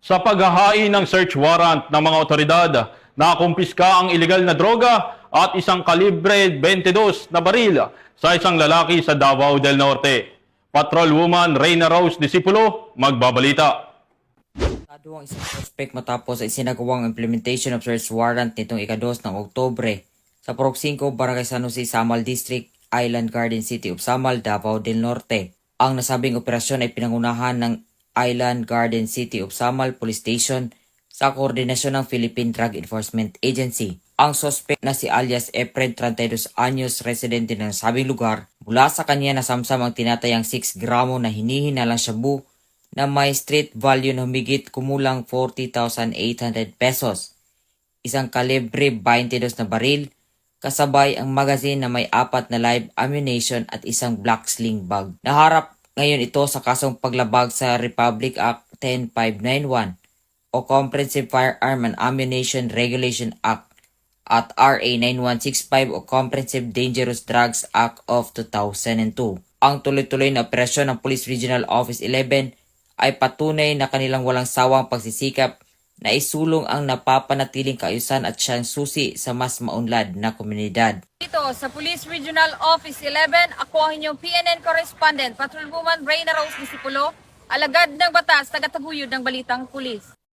Sa paghahain ng search warrant ng mga otoridad, nakumpiska ang ilegal na droga at isang kalibre 22 na baril sa isang lalaki sa Davao del Norte. Patrolwoman Reyna Rose Disipulo, magbabalita. Arestado ang isang suspect matapos ay sinagawang implementation of search warrant nitong ika-2 ng Oktubre sa Purok 5, Barangay San Jose, Samal District, Island Garden City of Samal, Davao del Norte. Ang nasabing operasyon ay pinangunahan ng Island Garden City of Samal Police Station sa koordinasyon ng Philippine Drug Enforcement Agency. Ang suspect na si alias Efren, 32 anyos, residente ng nasabing lugar, mula sa kanya nasamsam ang tinatayang 6 gramo na hinihinalang shabu na may street value na humigit kumulang 40,800 pesos, isang kalibre 22 na baril, kasabay ang magazine na may 4 na live ammunition at isang black sling bag. Naharap ngayon ito sa kasong paglabag sa Republic Act 10591 o Comprehensive Firearm and Ammunition Regulation Act at RA 9165 o Comprehensive Dangerous Drugs Act of 2002. Ang tuloy-tuloy na operasyon ng Police Regional Office 11 ay patunay na kanilang walang sawang pagsisikap na isulong ang napapanatiling kaayusan at siyang susi sa mas maunlad na komunidad. Dito sa Police Regional Office 11, ako ang inyong PNN correspondent, Patrolwoman Reyna Rose Disipulo, alagad ng batas, tagataguyod ng balitang pulis.